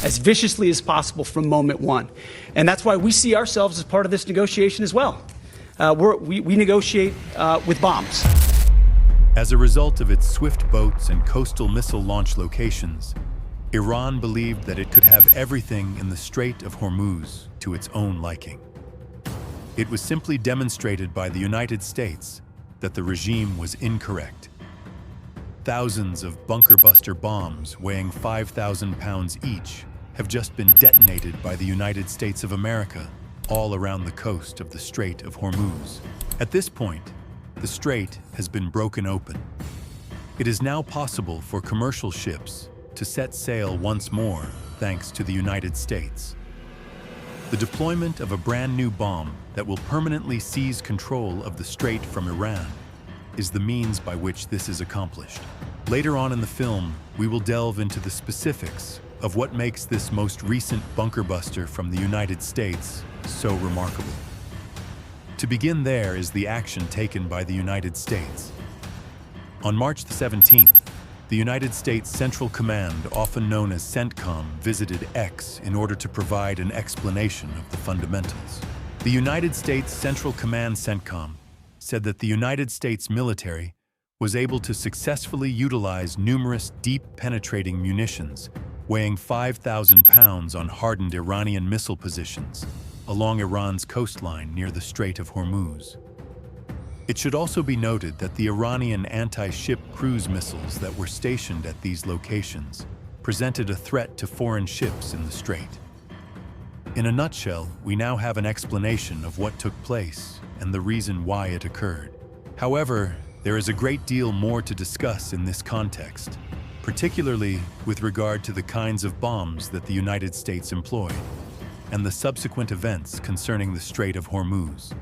as viciously as possible from moment one. And that's why we see ourselves as part of this negotiation as well. We negotiate with bombs. As a result of its swift boats and coastal missile launch locations, Iran believed that it could have everything in the Strait of Hormuz to its own liking. It was simply demonstrated by the United States that the regime was incorrect. Thousands of bunker-buster bombs weighing 5,000 pounds each have just been detonated by the United States of America all around the coast of the Strait of Hormuz. At this point, the strait has been broken open. It is now possible for commercial ships to set sail once more thanks to the United States. The deployment of a brand new bomb that will permanently seize control of the strait from Iran is the means by which this is accomplished. Later on in the film, we will delve into the specifics of what makes this most recent bunker buster from the United States so remarkable. To begin, there is the action taken by the United States. On March the 17th, the United States Central Command, often known as CENTCOM, visited X in order to provide an explanation of the fundamentals. The United States Central Command CENTCOM said that the United States military was able to successfully utilize numerous deep-penetrating munitions weighing 5,000 pounds on hardened Iranian missile positions along Iran's coastline near the Strait of Hormuz. It should also be noted that the Iranian anti-ship cruise missiles that were stationed at these locations presented a threat to foreign ships in the strait. In a nutshell, we now have an explanation of what took place and the reason why it occurred. However, there is a great deal more to discuss in this context, particularly with regard to the kinds of bombs that the United States employed and the subsequent events concerning the Strait of Hormuz.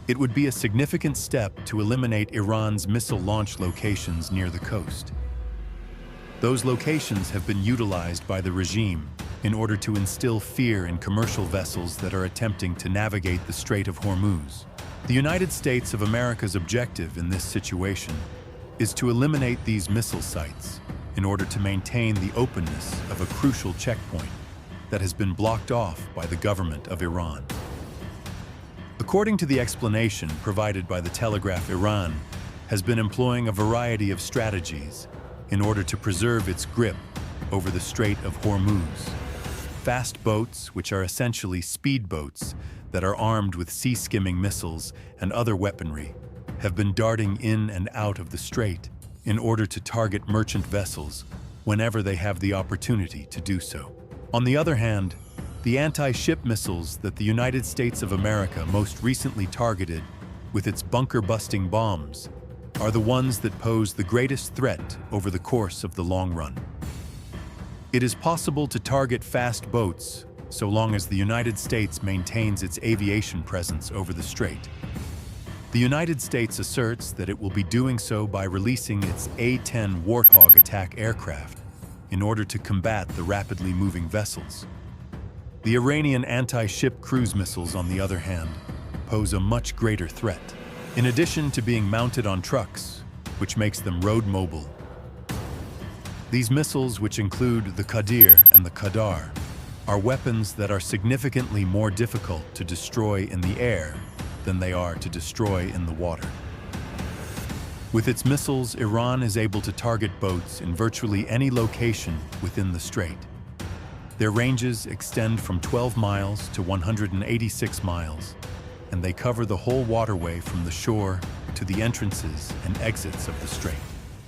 It would be a significant step to eliminate Iran's missile launch locations near the coast. Those locations have been utilized by the regime in order to instill fear in commercial vessels that are attempting to navigate the Strait of Hormuz. The United States of America's objective in this situation is to eliminate these missile sites in order to maintain the openness of a crucial checkpoint that has been blocked off by the government of Iran. According to the explanation provided by the Telegraph, Iran has been employing a variety of strategies in order to preserve its grip over the Strait of Hormuz. Fast boats, which are essentially speedboats that are armed with sea-skimming missiles and other weaponry, have been darting in and out of the strait in order to target merchant vessels whenever they have the opportunity to do so. On the other hand, the anti-ship missiles that the United States of America most recently targeted with its bunker-busting bombs are the ones that pose the greatest threat over the course of the long run. It is possible to target fast boats so long as the United States maintains its aviation presence over the strait. The United States asserts that it will be doing so by releasing its A-10 Warthog attack aircraft in order to combat the rapidly moving vessels. The Iranian anti-ship cruise missiles, on the other hand, pose a much greater threat. In addition to being mounted on trucks, which makes them road mobile, these missiles, which include the Qadir and the Qadar, are weapons that are significantly more difficult to destroy in the air than they are to destroy in the water. With its missiles, Iran is able to target boats in virtually any location within the strait. Their ranges extend from 12 miles to 186 miles, and they cover the whole waterway from the shore to the entrances and exits of the strait.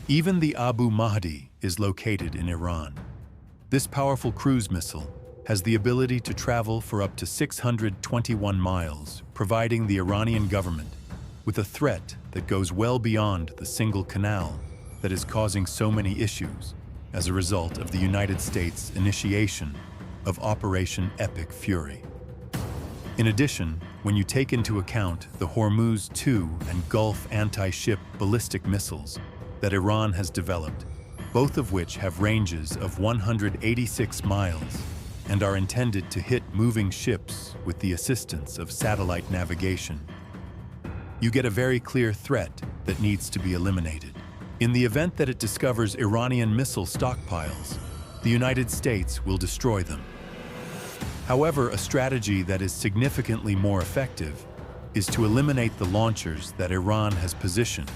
Even the Abu Mahdi is located in Iran. This powerful cruise missile has the ability to travel for up to 621 miles, providing the Iranian government with a threat that goes well beyond the single canal that is causing so many issues as a result of the United States' initiation of Operation Epic Fury. In addition, when you take into account the Hormuz 2 and Gulf anti-ship ballistic missiles that Iran has developed, both of which have ranges of 186 miles and are intended to hit moving ships with the assistance of satellite navigation, you get a very clear threat that needs to be eliminated. In the event that it discovers Iranian missile stockpiles, the United States will destroy them. However, a strategy that is significantly more effective is to eliminate the launchers that Iran has positioned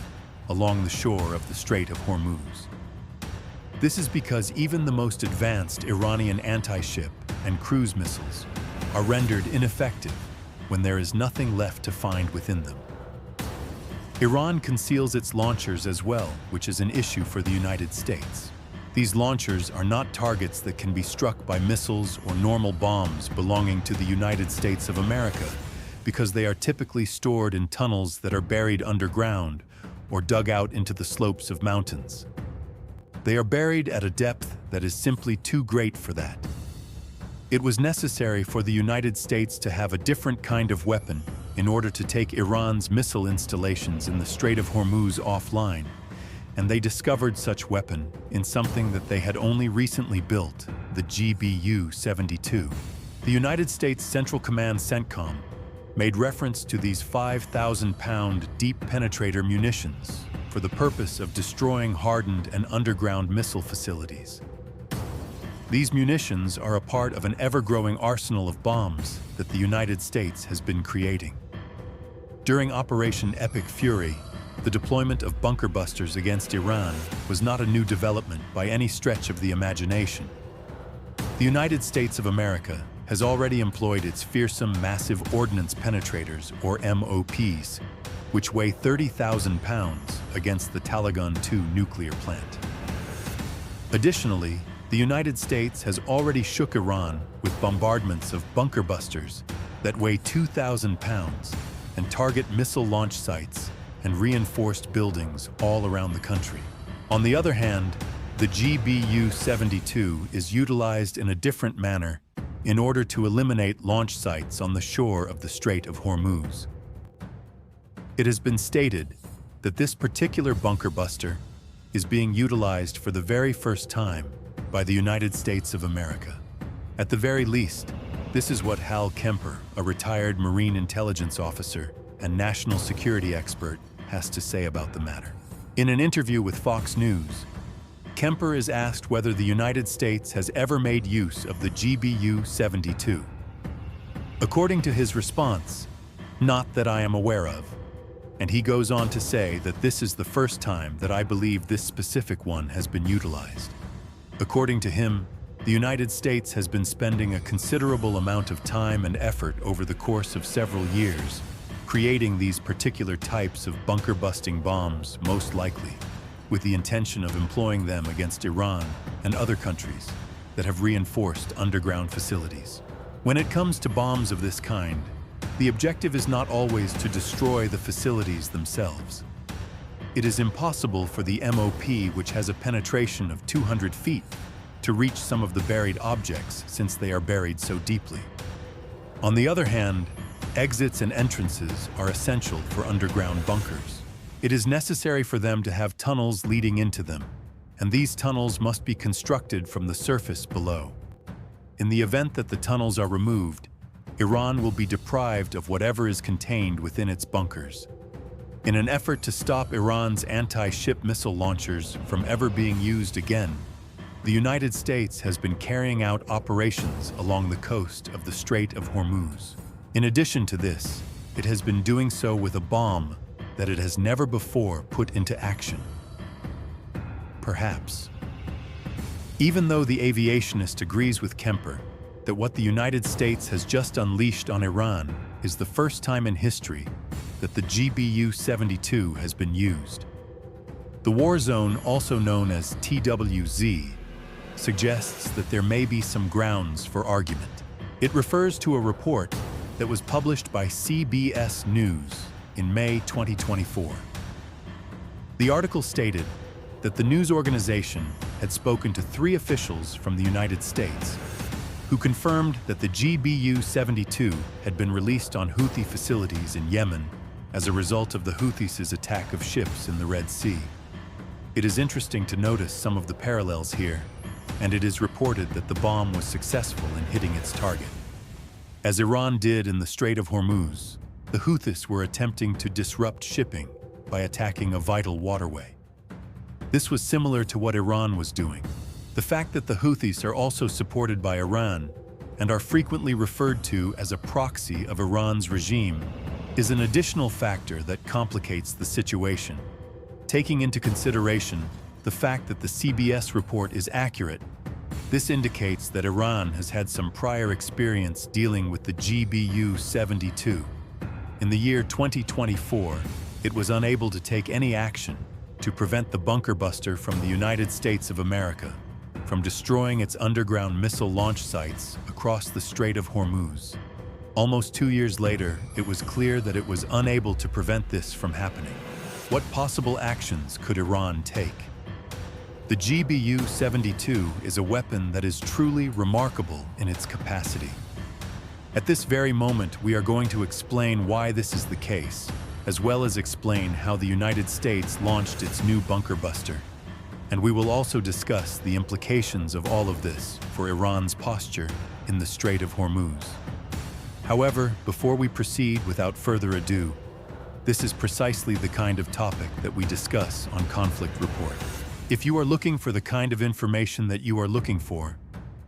along the shore of the Strait of Hormuz. This is because even the most advanced Iranian anti-ship and cruise missiles are rendered ineffective when there is nothing left to find within them. Iran conceals its launchers as well, which is an issue for the United States. These launchers are not targets that can be struck by missiles or normal bombs belonging to the United States of America, because they are typically stored in tunnels that are buried underground or dug out into the slopes of mountains. They are buried at a depth that is simply too great for that. It was necessary for the United States to have a different kind of weapon in order to take Iran's missile installations in the Strait of Hormuz offline, and they discovered such weapon in something that they had only recently built, the GBU-72. The United States Central Command CENTCOM made reference to these 5,000-pound deep penetrator munitions for the purpose of destroying hardened and underground missile facilities. These munitions are a part of an ever-growing arsenal of bombs that the United States has been creating. During Operation Epic Fury, the deployment of bunker busters against Iran was not a new development by any stretch of the imagination. The United States of America has already employed its fearsome massive ordnance penetrators, or MOPs, which weigh 30,000 pounds against the Talagon 2 nuclear plant. Additionally, the United States has already shook Iran with bombardments of bunker busters that weigh 2,000 pounds and target missile launch sites and reinforced buildings all around the country. On the other hand, the GBU-72 is utilized in a different manner in order to eliminate launch sites on the shore of the Strait of Hormuz. It has been stated that this particular bunker buster is being utilized for the very first time by the United States of America. At the very least, this is what Hal Kemper, a retired Marine intelligence officer and national security expert, has to say about the matter. In an interview with Fox News, Kemper is asked whether the United States has ever made use of the GBU-72. According to his response, "Not that I am aware of," and he goes on to say that this is the first time that I believe this specific one has been utilized. According to him, the United States has been spending a considerable amount of time and effort over the course of several years creating these particular types of bunker-busting bombs, most likely with the intention of employing them against Iran and other countries that have reinforced underground facilities. When it comes to bombs of this kind, the objective is not always to destroy the facilities themselves. It is impossible for the MOP, which has a penetration of 200 feet, to reach some of the buried objects since they are buried so deeply. On the other hand, exits and entrances are essential for underground bunkers. It is necessary for them to have tunnels leading into them, and these tunnels must be constructed from the surface below. In the event that the tunnels are removed, Iran will be deprived of whatever is contained within its bunkers. In an effort to stop Iran's anti-ship missile launchers from ever being used again, the United States has been carrying out operations along the coast of the Strait of Hormuz. In addition to this, it has been doing so with a bomb that it has never before put into action. Perhaps. Even though the aviationist agrees with Kemper that what the United States has just unleashed on Iran is the first time in history that the GBU-72 has been used. The war zone, also known as TWZ, suggests that there may be some grounds for argument. It refers to a report that was published by CBS News in May 2024. The article stated that the news organization had spoken to 3 officials from the United States who confirmed that the GBU-72 had been released on Houthi facilities in Yemen as a result of the Houthis' attack of ships in the Red Sea. It is interesting to notice some of the parallels here, and it is reported that the bomb was successful in hitting its target. As Iran did in the Strait of Hormuz, the Houthis were attempting to disrupt shipping by attacking a vital waterway. This was similar to what Iran was doing, The fact that the Houthis are also supported by Iran and are frequently referred to as a proxy of Iran's regime is an additional factor that complicates the situation. Taking into consideration the fact that the CBS report is accurate, this indicates that Iran has had some prior experience dealing with the GBU-72. In the year 2024, it was unable to take any action to prevent the bunker buster from the United States of America from destroying its underground missile launch sites across the Strait of Hormuz. Almost 2 years later, it was clear that it was unable to prevent this from happening. What possible actions could Iran take? The GBU-72 is a weapon that is truly remarkable in its capacity. At this very moment, we are going to explain why this is the case, as well as explain how the United States launched its new bunker buster. And we will also discuss the implications of all of this for Iran's posture in the Strait of Hormuz. However, before we proceed without further ado, this is precisely the kind of topic that we discuss on Conflict Report. If you are looking for the kind of information that you are looking for,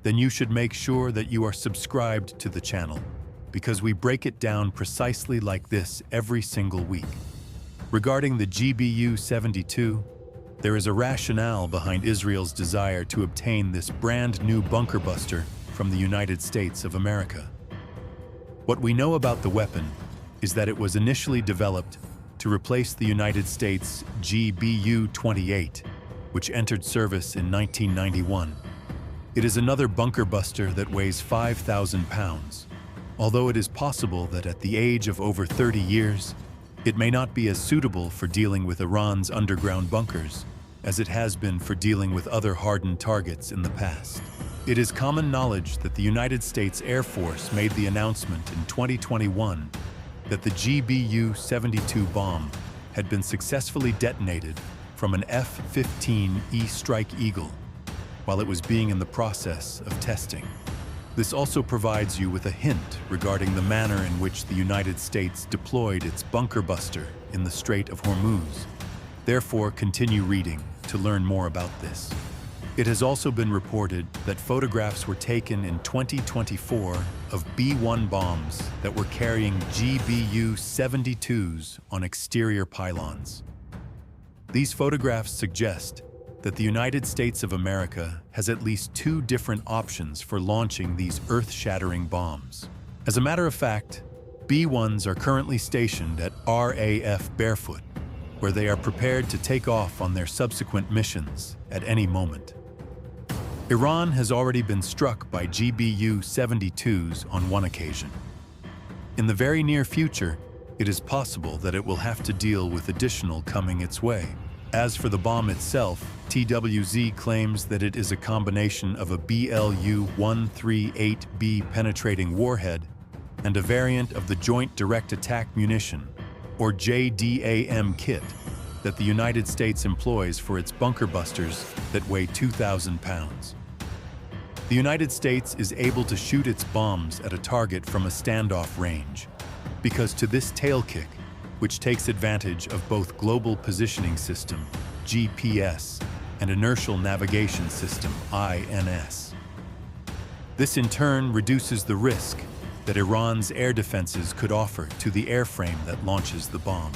then you should make sure that you are subscribed to the channel, because we break it down precisely like this every single week. Regarding the GBU-72, there is a rationale behind Israel's desire to obtain this brand new bunker buster from the United States of America. What we know about the weapon is that it was initially developed to replace the United States GBU-28, which entered service in 1991. It is another bunker buster that weighs 5,000 pounds. Although it is possible that at the age of over 30 years, it may not be as suitable for dealing with Iran's underground bunkers as it has been for dealing with other hardened targets in the past. It is common knowledge that the United States Air Force made the announcement in 2021 that the GBU-72 bomb had been successfully detonated from an F-15E Strike Eagle while it was being in the process of testing. This also provides you with a hint regarding the manner in which the United States deployed its bunker buster in the Strait of Hormuz. Therefore, continue reading to learn more about this. It has also been reported that photographs were taken in 2024 of B-1 bombs that were carrying GBU-72s on exterior pylons. These photographs suggest that the United States of America has at least 2 different options for launching these earth-shattering bombs. As a matter of fact, B-1s are currently stationed at RAF Barefoot, where they are prepared to take off on their subsequent missions at any moment. Iran has already been struck by GBU-72s on one occasion. In the very near future, it is possible that it will have to deal with additional coming its way. As for the bomb itself, TWZ claims that it is a combination of a BLU-138B penetrating warhead and a variant of the Joint Direct Attack Munition, or JDAM kit, that the United States employs for its bunker busters that weigh 2,000 pounds. The United States is able to shoot its bombs at a target from a standoff range, because to this tail kick, which takes advantage of both Global Positioning System, GPS, and Inertial Navigation System, INS. This in turn reduces the risk that Iran's air defenses could offer to the airframe that launches the bomb.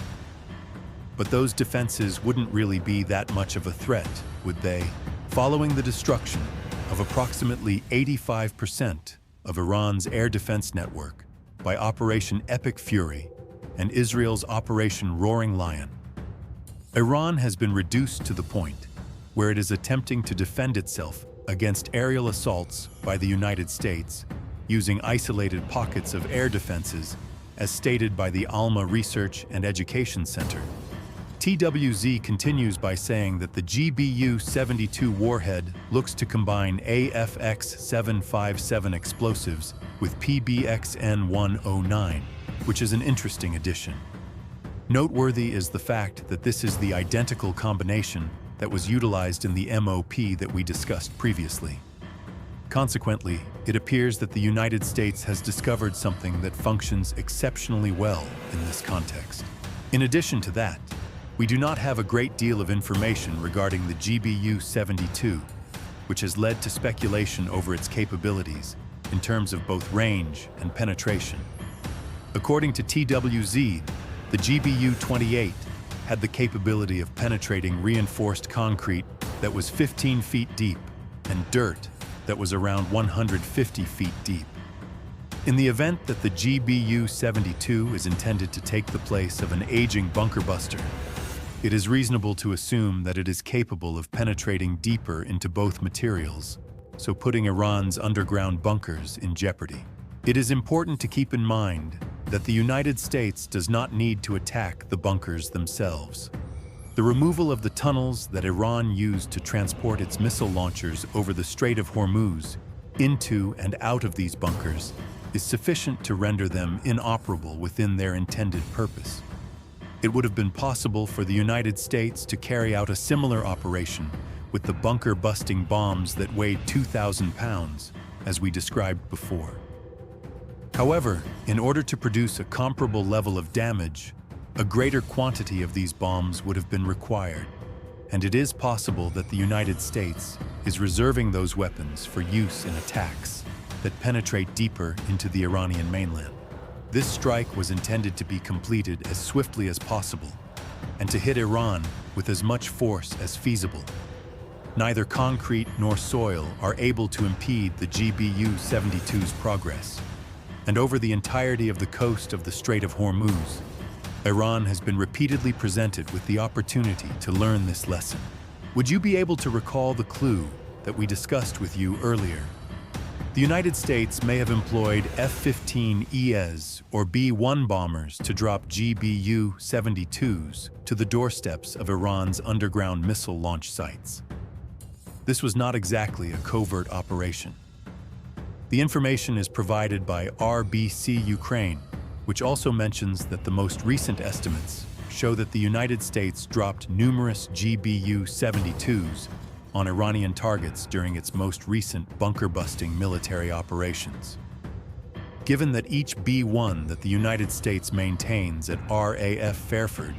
But those defenses wouldn't really be that much of a threat, would they? Following the destruction of approximately 85% of Iran's air defense network by Operation Epic Fury and Israel's Operation Roaring Lion, Iran has been reduced to the point where it is attempting to defend itself against aerial assaults by the United States using isolated pockets of air defenses, as stated by the Alma Research and Education Center. TWZ continues by saying that the GBU-72 warhead looks to combine AFX-757 explosives with PBXN-109, which is an interesting addition. Noteworthy is the fact that this is the identical combination that was utilized in the MOP that we discussed previously. Consequently, it appears that the United States has discovered something that functions exceptionally well in this context. In addition to that, we do not have a great deal of information regarding the GBU-72, which has led to speculation over its capabilities in terms of both range and penetration. According to TWZ, the GBU-28 had the capability of penetrating reinforced concrete that was 15 feet deep and dirt that was around 150 feet deep. In the event that the GBU-72 is intended to take the place of an aging bunker buster, it is reasonable to assume that it is capable of penetrating deeper into both materials, so putting Iran's underground bunkers in jeopardy. It is important to keep in mind that the United States does not need to attack the bunkers themselves. The removal of the tunnels that Iran used to transport its missile launchers over the Strait of Hormuz into and out of these bunkers is sufficient to render them inoperable within their intended purpose. It would have been possible for the United States to carry out a similar operation with the bunker-busting bombs that weighed 2,000 pounds, as we described before. However, in order to produce a comparable level of damage, a greater quantity of these bombs would have been required, and it is possible that the United States is reserving those weapons for use in attacks that penetrate deeper into the Iranian mainland. This strike was intended to be completed as swiftly as possible, and to hit Iran with as much force as feasible. Neither concrete nor soil are able to impede the GBU-72's progress, and over the entirety of the coast of the Strait of Hormuz, Iran has been repeatedly presented with the opportunity to learn this lesson. Would you be able to recall the clue that we discussed with you earlier? The United States may have employed F-15Es or B-1 bombers to drop GBU-72s to the doorsteps of Iran's underground missile launch sites. This was not exactly a covert operation. The information is provided by RBC Ukraine, which also mentions that the most recent estimates show that the United States dropped numerous GBU-72s on Iranian targets during its most recent bunker-busting military operations. Given that each B-1 that the United States maintains at RAF Fairford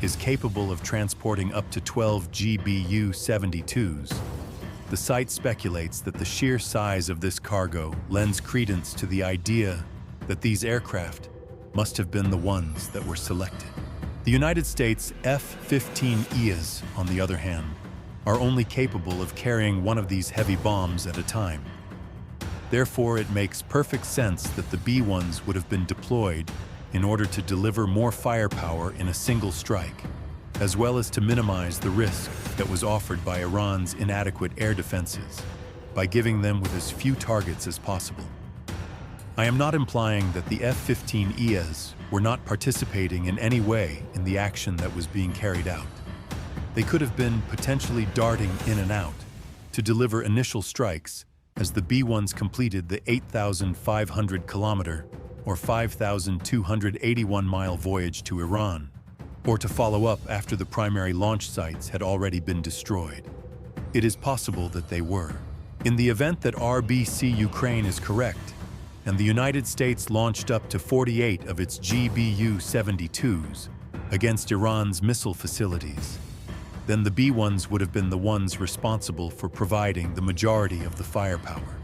is capable of transporting up to 12 GBU-72s, the site speculates that the sheer size of this cargo lends credence to the idea that these aircraft must have been the ones that were selected. The United States F-15Es, on the other hand, are only capable of carrying one of these heavy bombs at a time. Therefore, it makes perfect sense that the B-1s would have been deployed in order to deliver more firepower in a single strike, as well as to minimize the risk that was offered by Iran's inadequate air defenses by giving them with as few targets as possible. I am not implying that the F-15Es were not participating in any way in the action that was being carried out. They could have been potentially darting in and out to deliver initial strikes as the B-1s completed the 8,500-kilometer or 5,281-mile voyage to Iran, or to follow up after the primary launch sites had already been destroyed. It is possible that they were. In the event that RBC Ukraine is correct, and the United States launched up to 48 of its GBU-72s against Iran's missile facilities, then the B-1s would have been the ones responsible for providing the majority of the firepower.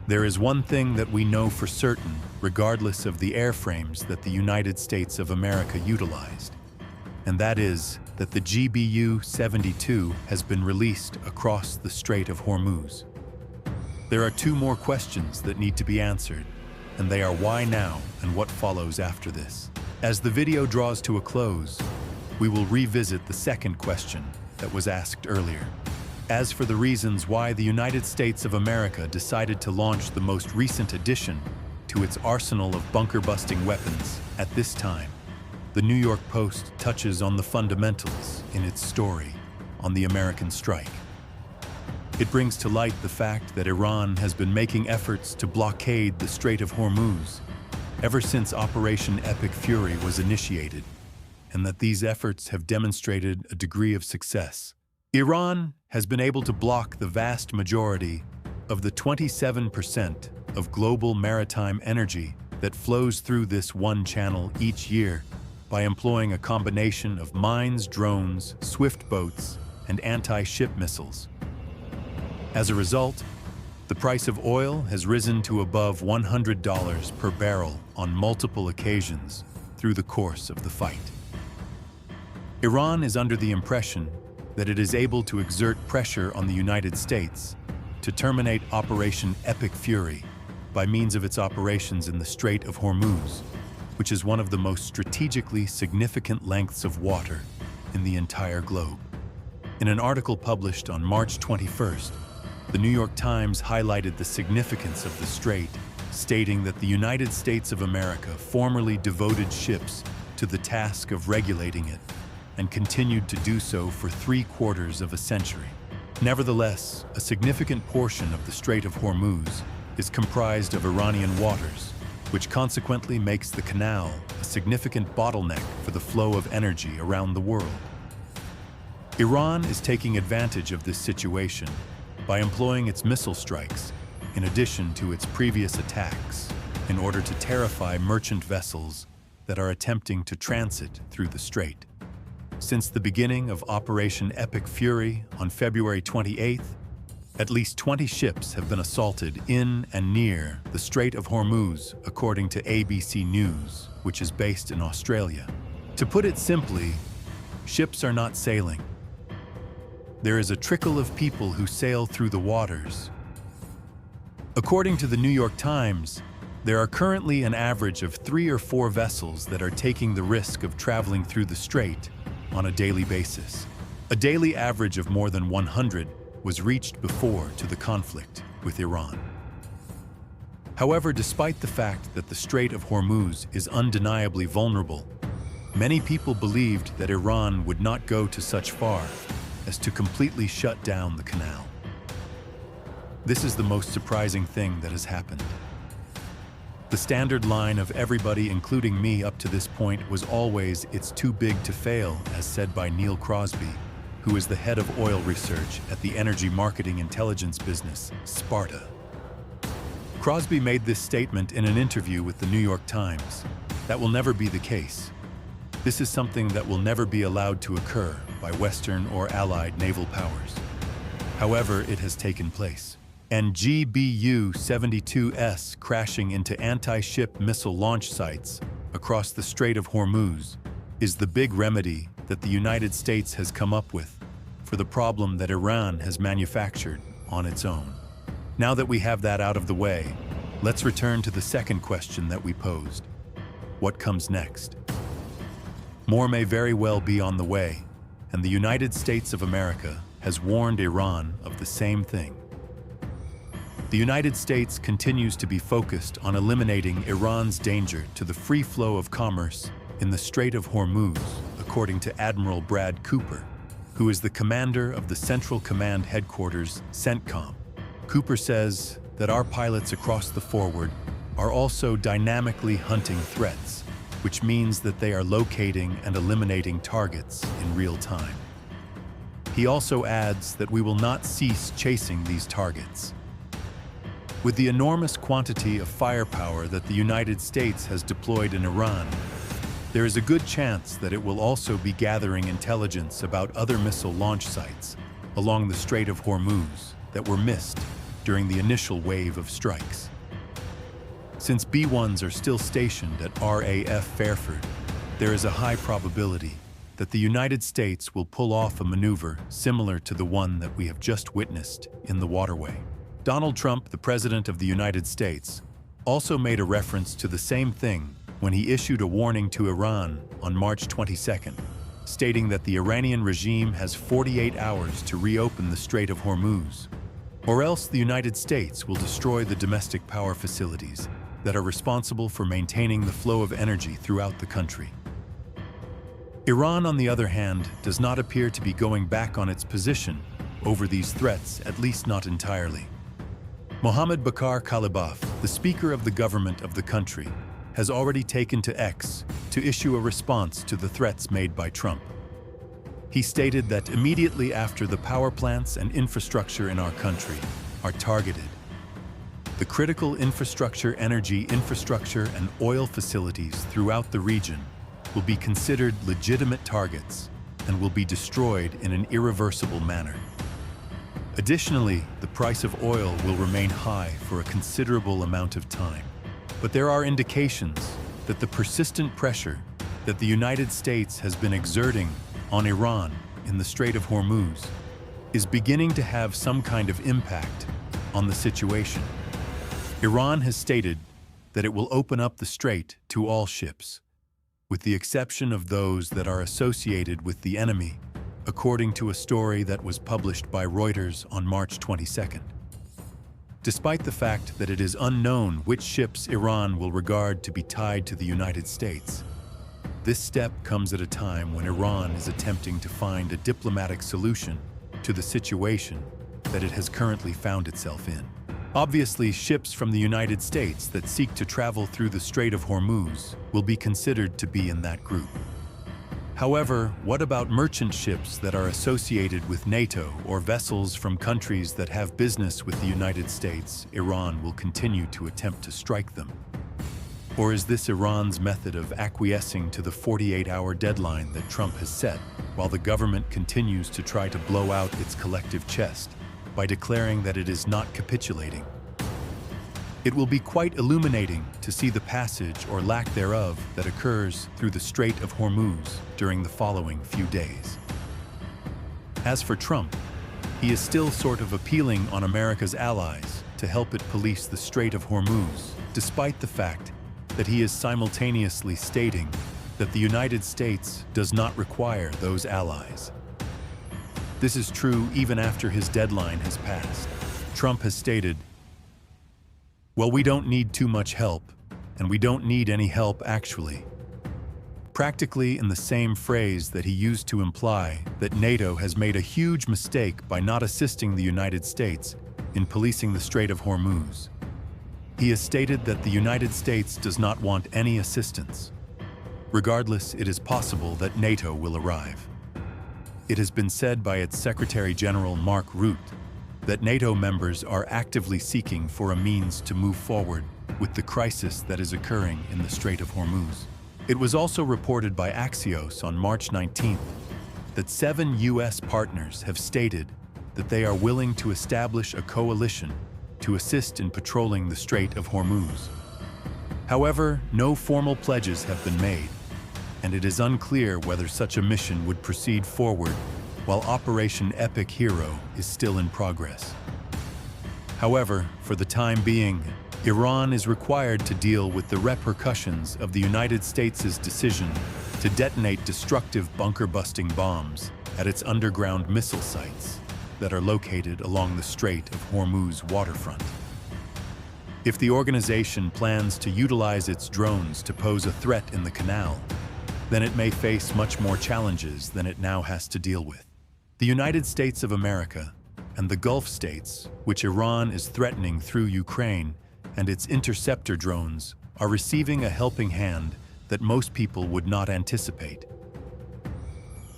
There is one thing that we know for certain, regardless of the airframes that the United States of America utilized, and that is that the GBU-72 has been released across the Strait of Hormuz. There are two more questions that need to be answered, and they are why now and what follows after this. As the video draws to a close, we will revisit the second question that was asked earlier. As for the reasons why the United States of America decided to launch the most recent addition to its arsenal of bunker-busting weapons at this time, the New York Post touches on the fundamentals in its story on the American strike. It brings to light the fact that Iran has been making efforts to blockade the Strait of Hormuz ever since Operation Epic Fury was initiated, and that these efforts have demonstrated a degree of success. Iran has been able to block the vast majority of the 27% of global maritime energy that flows through this one channel each year by employing a combination of mines, drones, swift boats, and anti-ship missiles. As a result, the price of oil has risen to above $100 per barrel on multiple occasions through the course of the fight. Iran is under the impression that it is able to exert pressure on the United States to terminate Operation Epic Fury by means of its operations in the Strait of Hormuz, which is one of the most strategically significant lengths of water in the entire globe. In an article published on March 21st, the New York Times highlighted the significance of the strait, stating that the United States of America formerly devoted ships to the task of regulating it and continued to do so for 3/4 of a century. Nevertheless, a significant portion of the Strait of Hormuz is comprised of Iranian waters, which consequently makes the canal a significant bottleneck for the flow of energy around the world. Iran is taking advantage of this situation by employing its missile strikes, in addition to its previous attacks, in order to terrify merchant vessels that are attempting to transit through the strait. Since the beginning of Operation Epic Fury on February 28th, at least 20 ships have been assaulted in and near the Strait of Hormuz, according to ABC News, which is based in Australia. To put it simply, ships are not sailing. There is a trickle of people who sail through the waters. According to the New York Times, there are currently an average of 3 or 4 vessels that are taking the risk of traveling through the strait on a daily basis. A daily average of more than 100 was reached before to the conflict with Iran. However, despite the fact that the Strait of Hormuz is undeniably vulnerable, many people believed that Iran would not go to such far as to completely shut down the canal. This is the most surprising thing that has happened. The standard line of everybody, including me up to this point, was always, "It's too big to fail," as said by Neil Crosby, who is the head of oil research at the energy marketing intelligence business, Sparta. Crosby made this statement in an interview with the New York Times. That will never be the case. This is something that will never be allowed to occur by Western or Allied naval powers. However, it has taken place. And GBU-72s crashing into anti-ship missile launch sites across the Strait of Hormuz is the big remedy that the United States has come up with for the problem that Iran has manufactured on its own. Now that we have that out of the way, let's return to the second question that we posed. What comes next? More may very well be on the way, and the United States of America has warned Iran of the same thing. The United States continues to be focused on eliminating Iran's danger to the free flow of commerce in the Strait of Hormuz, according to Admiral Brad Cooper, who is the commander of the Central Command Headquarters, CENTCOM. Cooper says that our pilots across the forward are also dynamically hunting threats, which means that they are locating and eliminating targets in real time. He also adds that we will not cease chasing these targets. With the enormous quantity of firepower that the United States has deployed in Iran, there is a good chance that it will also be gathering intelligence about other missile launch sites along the Strait of Hormuz that were missed during the initial wave of strikes. Since B-1s are still stationed at RAF Fairford, there is a high probability that the United States will pull off a maneuver similar to the one that we have just witnessed in the waterway. Donald Trump, the President of the United States, also made a reference to the same thing when he issued a warning to Iran on March 22nd, stating that the Iranian regime has 48 hours to reopen the Strait of Hormuz, or else the United States will destroy the domestic power facilities that are responsible for maintaining the flow of energy throughout the country. Iran, on the other hand, does not appear to be going back on its position over these threats, at least not entirely. Mohammed Bakr Kalibaf, the Speaker of the government of the country, has already taken to X to issue a response to the threats made by Trump. He stated that immediately after the power plants and infrastructure in our country are targeted, the critical infrastructure, energy infrastructure, and oil facilities throughout the region will be considered legitimate targets and will be destroyed in an irreversible manner. Additionally, the price of oil will remain high for a considerable amount of time. But there are indications that the persistent pressure that the United States has been exerting on Iran in the Strait of Hormuz is beginning to have some kind of impact on the situation. Iran has stated that it will open up the strait to all ships, with the exception of those that are associated with the enemy, according to a story that was published by Reuters on March 22nd. Despite the fact that it is unknown which ships Iran will regard to be tied to the United States, this step comes at a time when Iran is attempting to find a diplomatic solution to the situation that it has currently found itself in. Obviously, ships from the United States that seek to travel through the Strait of Hormuz will be considered to be in that group. However, what about merchant ships that are associated with NATO or vessels from countries that have business with the United States? Iran will continue to attempt to strike them. Or is this Iran's method of acquiescing to the 48-hour deadline that Trump has set, while the government continues to try to blow out its collective chest by declaring that it is not capitulating? It will be quite illuminating to see the passage or lack thereof that occurs through the Strait of Hormuz during the following few days. As for Trump, he is still sort of appealing on America's allies to help it police the Strait of Hormuz, despite the fact that he is simultaneously stating that the United States does not require those allies. This is true even after his deadline has passed. Trump has stated, "Well, we don't need too much help, and we don't need any help actually," practically in the same phrase that he used to imply that NATO has made a huge mistake by not assisting the United States in policing the Strait of Hormuz. He has stated that the United States does not want any assistance. Regardless, it is possible that NATO will arrive. It has been said by its Secretary General Mark Rutte that NATO members are actively seeking for a means to move forward with the crisis that is occurring in the Strait of Hormuz. It was also reported by Axios on March 19th that 7 U.S. partners have stated that they are willing to establish a coalition to assist in patrolling the Strait of Hormuz. However, no formal pledges have been made, and it is unclear whether such a mission would proceed forward while Operation Epic Hero is still in progress. However, for the time being, Iran is required to deal with the repercussions of the United States' decision to detonate destructive bunker-busting bombs at its underground missile sites that are located along the Strait of Hormuz waterfront. If the organization plans to utilize its drones to pose a threat in the canal, then it may face much more challenges than it now has to deal with. The United States of America and the Gulf states, which Iran is threatening through Ukraine, and its interceptor drones are receiving a helping hand that most people would not anticipate.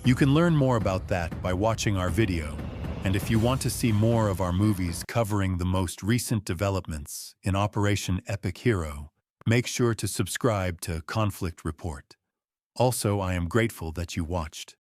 You can learn more about that by watching our video, and if you want to see more of our movies covering the most recent developments in Operation Epic Hero, make sure to subscribe to Conflict Report. Also, I am grateful that you watched.